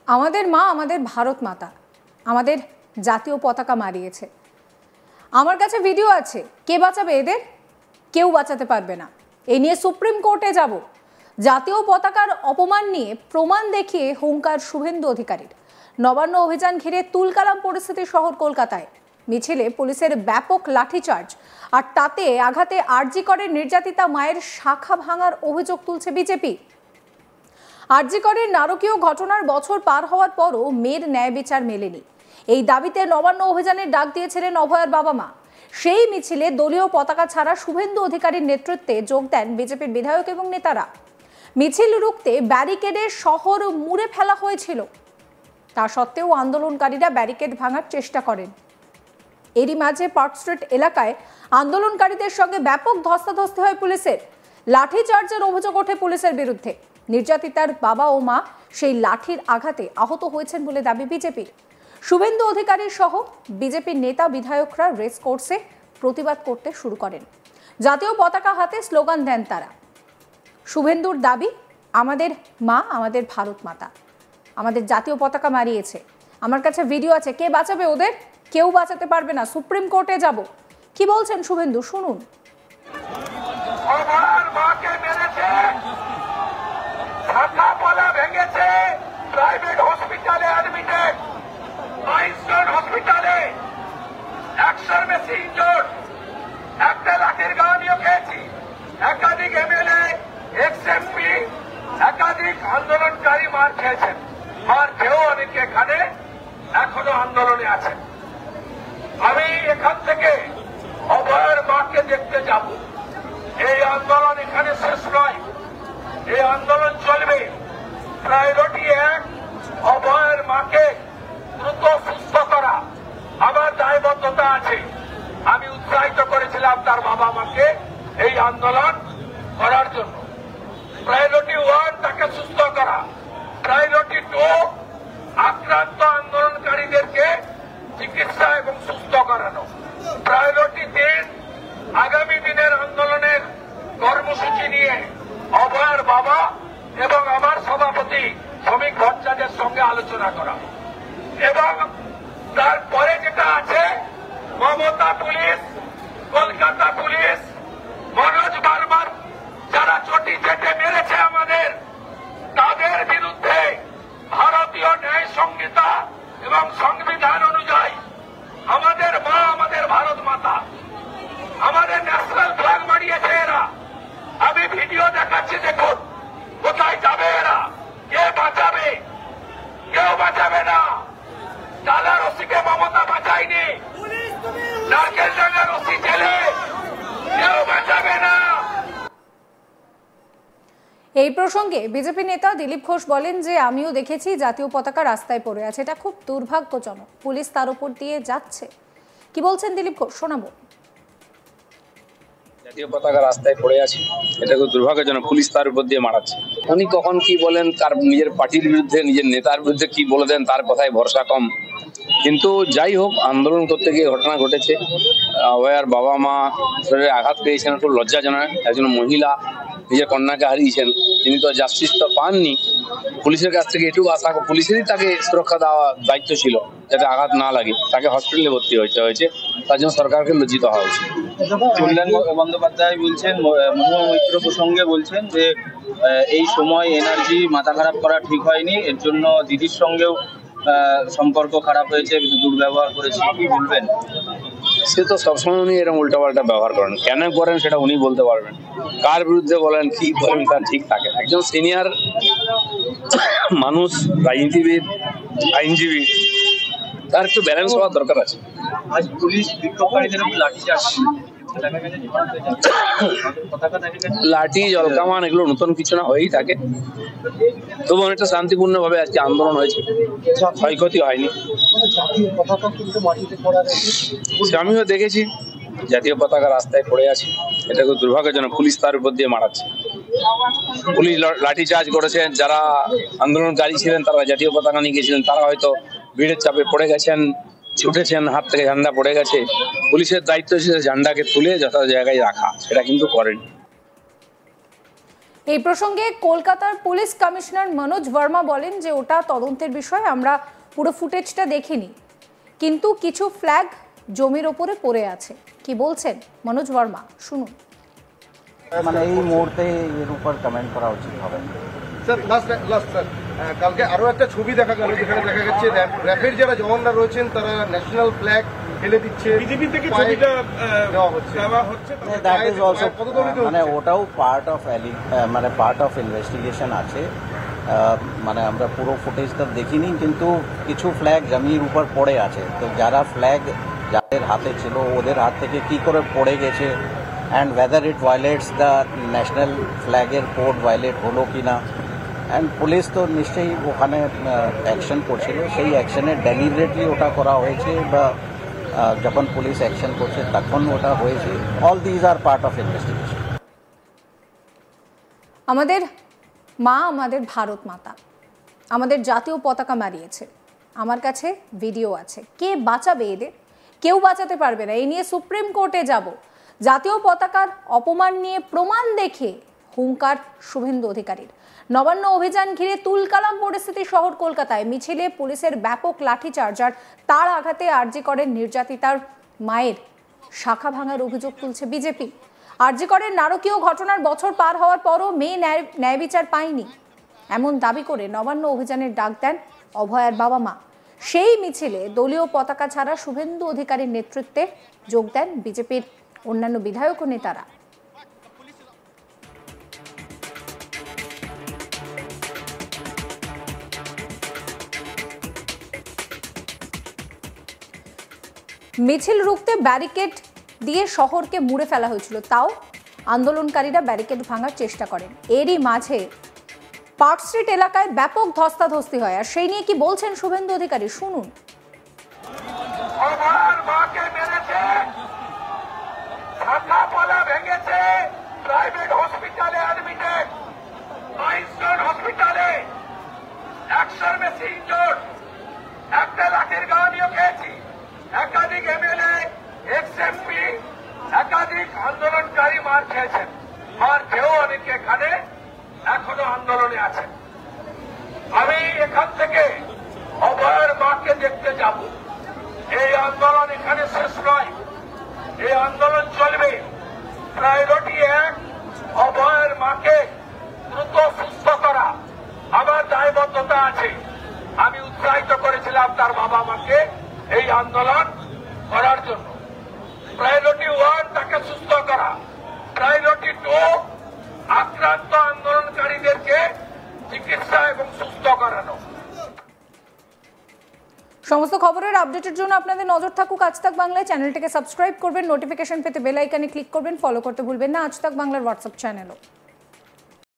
আমাদের মা আমাদের ভারত মাতা আমাদের জাতীয় পতাকা মারিয়েছে। আমার কাছে ভিডিও আছে। কে বাঁচাবে এদের? কেউ বাঁচাতে পারবে না। এই নিয়ে সুপ্রিম কোর্টে যাব। জাতীয় পতাকার অপমান নিয়ে প্রমাণ দেখিয়ে হুঙ্কার শুভেন্দু অধিকারীর। নবান্ন অভিযান ঘিরে তুলকালাম পরিস্থিতি শহর কলকাতায়। মিছিলে পুলিশের ব্যাপক লাঠিচার্জ আর তাতে আঘাতে আরজি করের নির্যাতিতা মায়ের শাখা ভাঙার অভিযোগ তুলছে বিজেপি। আরজি করের নারকীয় ঘটনার বছর পার হওয়ার পরও মেয়ের ন্যায় বিচার মেলেনি। এই দাবিতে নবান্ন অভিযানের ডাক দিয়েছিলেন অভয়ার বাবা মা। সেই মিছিলে দলীয় পতাকা ছাড়া শুভেন্দু অধিকারীর নেতৃত্বে যোগ দেন বিজেপির বিধায়ক এবং নেতারা। মিছিল রুখতে ব্যারিকেডে শহর মুড়ে ফেলা হয়েছিল। তা সত্ত্বেও আন্দোলনকারীরা ব্যারিকেড ভাঙার চেষ্টা করেন। এরই মাঝে পার্ক স্ট্রিট এলাকায় আন্দোলনকারীদের সঙ্গে ব্যাপক ধস্তাধস্তি হয় পুলিশের। লাঠিচার্জের অভিযোগ ওঠে পুলিশের বিরুদ্ধে। নির্যাতিতার বাবা ও মা সেই লাঠির আঘাতে আহত হয়েছেন বলে দাবি বিজেপির। শুভেন্দু অধিকারী সহ বিজেপির নেতা বিধায়করা রেস কোর্সে প্রতিবাদ করতে শুরু করেন। জাতীয় পতাকা হাতে স্লোগান দেন তারা। শুভেন্দুর দাবি, আমাদের মা আমাদের ভারত মাতা আমাদের জাতীয় পতাকা মারিয়েছে। আমার কাছে ভিডিও আছে। কে বাঁচাবে ওদের? কেউ বাঁচাতে পারবে না। সুপ্রিম কোর্টে যাব। কি বলছেন শুভেন্দু, শুনুন। প্রাইভেট হসপিটালে অ্যাডমিটেড, মাইন্সটন হসপিটালে 100 বেশি ইনজোর্ড। একটা লাঠির গা আমিও খেয়েছি। একাধিক এমএলএ, এক্স এমপি, একাধিক আন্দোলনকারী মার খেয়েছেন। মার খেয়েও অনেকে এখানে এখনো আন্দোলনে আছেন। আমি এখান থেকে অভয়ের মাকে দেখতে যাব। এই আন্দোলন এখানে শেষ নয়, এই আন্দোলন চলবে। প্রায়োরিটি 1, অভয়ের মাকে দ্রুত সুস্থ করা। আমার দায়বদ্ধতা আছে। আমি উৎসাহিত করেছিলাম তার বাবা মাকে এই আন্দোলন করার জন্য। প্রায়োরিটি 1 তাকে সুস্থ করা। প্রায়োরিটি 2 আক্রান্ত আন্দোলনকারীদেরকে চিকিৎসা এবং সুস্থ করানো। প্রায়োরিটি 3 আগামী দিনের আন্দোলনের কর্মসূচি নিয়ে অভয়ের বাবা এবং আমার সভাপতি শ্রমিক ভট্টাচার্যের সঙ্গে আলোচনা করা। এবং তারপরে যেটা আছে, মমতা পুলিশ, কলকাতা পুলিশ, মনোজ বার্মার যারা চটি চেটে মেরেছে আমাদের, তাদের বিরুদ্ধে ভারতীয় ন্যায় সংহিতা এবং সংবিধান অনুযায়ী আমাদের মা আমাদের ভারত মাতা, আমাদের ন্যাশনাল ফ্ল্যাগ মারিয়েছে এরা। আমি ভিডিও দেখাচ্ছি, দেখুন কোথায় যাবে এরা। কে বাঁচাবে? কেউ বাঁচাবে না। ডালা রশিকে মমতা বাঁচায়নি, নারকেল ডাঙ্গা রশি ছেলে কেউ বাঁচাবে না। এই প্রসঙ্গে বিজেপি নেতা দিলীপ ঘোষ বলেন যে আমিও দেখেছি জাতীয় পতাকা রাস্তায় পড়ে আছে। এটা খুব দুর্ভাগ্যজনক। পুলিশ তার উপর দিয়ে যাচ্ছে। কি বলছেন দিলীপ ঘোষ, শোনাবো। জাতীয় পতাকা রাস্তায় পড়ে আছে, এটা খুব দুর্ভাগ্যজনক। পুলিশ তার উপর দিয়ে মারাচ্ছে। উনি কখন কি বলেন, তার নিজের পার্টির বিরুদ্ধে, নিজের নেতার বিরুদ্ধে কি বলে দেন, তার কথায় ভরসা কম। কিন্তু যাই হোক, আন্দোলন করতে গিয়ে ঘটনা ঘটেছে। অভয়ার বাবা মা শরীরে আঘাত পেয়েছেন, খুব লজ্জাজনক। একজন মহিলা নিজের কন্যাকে হারিয়েছেন, তিনি তো জাস্টিস তো পাননি। পুলিশের কাছ থেকে এটুকু আশা, পুলিশেরই তাকে সুরক্ষা দেওয়া দায়িত্ব ছিল যাতে আঘাত না লাগে। তাকে হসপিটালে ভর্তি হয়েছে, তার জন্য সরকারকে লজ্জিত হওয়া উচিত। কল্যাণ বন্দ্যোপাধ্যায় বলছেন, মহুয়া মৈত্র প্রসঙ্গে বলছেন যে এই সময় এনার্জি মাথা খারাপ করা ঠিক হয়নি, এর জন্য দিদির সঙ্গেও সম্পর্ক খারাপ হয়েছে, দুর্ব্যবহার করেছে। কি বলবেন? সে তো সবসময় উনি এরকম উল্টাপাল্টা ব্যবহার করেন। কেন করেন সেটা উনি বলতে পারবেন। কার বিরুদ্ধে বলেন, কি করেন, তার ঠিক থাকে। একজন সিনিয়র মানুষ, রাজনীতিবিদ, আইনজীবী, তার একটু ব্যালেন্স হওয়ার দরকার আছে। আজ পুলিশ বিক্ষোভকারীদের উপর লাঠিচার্জ, লাঠি, জলকামান, এগুলো নতুন কিছু না, হয়েই থাকে। তবু অনেকটা শান্তিপূর্ণ ভাবে আজকে আন্দোলন হয়েছে, ক্ষয়ক্ষতি হয়নি। আমিও দেখেছি জাতীয় পতাকা রাস্তায় পড়ে আছে, এটা খুব দুর্ভাগ্যজনক। পুলিশ তার উপর দিয়ে মারাচ্ছে। পুলিশ লাঠিচার্জ করেছেন। যারা আন্দোলনকারী ছিলেন, তারা জাতীয় পতাকা নিয়ে গেছিলেন, তারা হয়তো ভিড়ের চাপে পড়ে গেছেন, ছুটেছেন, হাত থেকে ঝান্ডা পড়ে গেছে। পুলিশের দায়িত্ব ছিল ঝান্ডাকে তুলে যথা জায়গায় রাখা, সেটা কিন্তু করেন। এই প্রসঙ্গে কলকাতার পুলিশ কমিশনার মনোজ ভার্মা বলেন যে ওটা তদন্তের বিষয়, আমরা পুরো ফুটেজটা দেখিনি, কিন্তু কিছু ফ্ল্যাগ জমির ওপরে পড়ে আছে। কি বলছেন মনোজ ভার্মা, শুনুন। মানে এই মুহূর্তে এর উপর কমেন্ট করা উচিত হবে। স্যার লাস্ট স্যার, কালকে আরো একটা ছবি দেখা গেল যেখানে দেখা যাচ্ছে র্যাফের যারা জওয়ানরা রয়েছেন তারা ন্যাশনাল ফ্ল্যাগ ফেলে দিচ্ছে, বিজেপি থেকে ছবিটা দেওয়া হচ্ছে। দ্যাট ইজ অলসো মানে ওটাও পার্ট অফ ইনভেস্টিগেশন আছে। মানে আমরা পুরো ফুটেজটা দেখিনি, কিন্তু কিছু ফ্ল্যাগ জমির উপর পড়ে আছে। তো যারা ফ্ল্যাগ যাদের হাতে ছিল ওদের হাত থেকে কি করে পড়ে গেছে, and whether it violates the national ফ্ল্যাগের কোড ভায়োলেট হলো কি না। অ্যান্ড পুলিশ তো নিশ্চয়ই ওখানে অ্যাকশন করছিল, সেই অ্যাকশনে ডেলিবারেটলি ওটা করা হয়েছে বা যখন পুলিশ অ্যাকশন করছে তখন ওটা হয়েছে। All these are part of investigation. আমাদের মা, আমাদের ভারত মাতা আমাদের জাতীয় পতাকা মারিয়েছে, আমার কাছে ভিডিও আছে। কে বাঁচাবে এদের? কেউ বাঁচাতে পারবে না। এই নিয়ে সুপ্রিম কোর্টে যাব। জাতীয় পতাকার অপমান নিয়ে প্রমাণ দেখে হুঙ্কার শুভেন্দু অধিকারীর। নবান্ন অভিযান ঘিরে তুলকালাম পরিস্থিতি শহর কলকাতায়। মিছিলে পুলিশের ব্যাপক লাঠিচার্জ আর তার আঘাতে আরজি করেন নির্যাতিতার মায়ের শাখা ভাঙার অভিযোগ তুলছে বিজেপি। আরজি করেন নারকীয় ঘটনার বছর পার হওয়ার পরও মেয়ে ন্যায় বিচার পায়নি, এমন দাবি করে নবান্ন অভিযানের ডাক দেন অভয়ার বাবা মা। সেই মিছিলে দলীয় পতাকা ছাড়া শুভেন্দু অধিকারীর নেতৃত্বে যোগ দেন বিজেপির অন্যান্য বিধায়ক ও নেতারা। মিছিল রুখতে ব্যারিকেড দিয়ে শহরকে মুড়ে ফেলা হয়েছিল, তাও আন্দোলনকারীরা ব্যারিকেড ভাঙার চেষ্টা করেন। এরই মাঝে পার্ক স্ট্রিট এলাকায় ব্যাপক ধস্তাধস্তি হয়। আর সেই নিয়ে কি বলছেন শুভেন্দু অধিকারী, শুনুন। আমার মাকে মেরেছে, ছাতা পালা ভেঙেছে, প্রাইভেট হসপিটালে অ্যাডমিটেড, মাইন্সটন হসপিটালে 100 বেশি ইনজোর্ড, একটা লাঠির গানিও খেয়েছি। একাধিক এমএলএ, এক্স-এমপি, একাধিক আন্দোলনকারী মার খেয়েছেন। মার খেয়েও অনেকে এখানে এখনো আন্দোলনে আছেন। আমি এখান থেকে অভয়ের মাকে দেখতে যাব। এই আন্দোলন এখানে শেষ নয়, এই আন্দোলন চলবে। প্রায়োরিটি 1, অভয়ের মাকে দ্রুত সুস্থ করা। আমার দায়বদ্ধতা আছে। আমি উৎসাহিত করেছিলাম তার বাবা মাকে এই আন্দোলন করার জন্য। প্রায়োরিটি 1 তাকে সুস্থ করা, প্রায়োরিটি 2 আক্রান্ত আন্দোলনকারীদেরকে চিকিৎসা এবং সুস্থ করানো। সমস্ত খবরের আপডেটের জন্য আপনাদের নজর থাকুক আজ তাক বাংলায়। চ্যানেলটিকে সাবস্ক্রাইব করবেন, নোটিফিকেশন পেতে বেল আইকনে ক্লিক করবেন, ফলো করতে ভুলবেন না আজ তাক বাংলার হোয়াটসঅ্যাপ চ্যানেলও।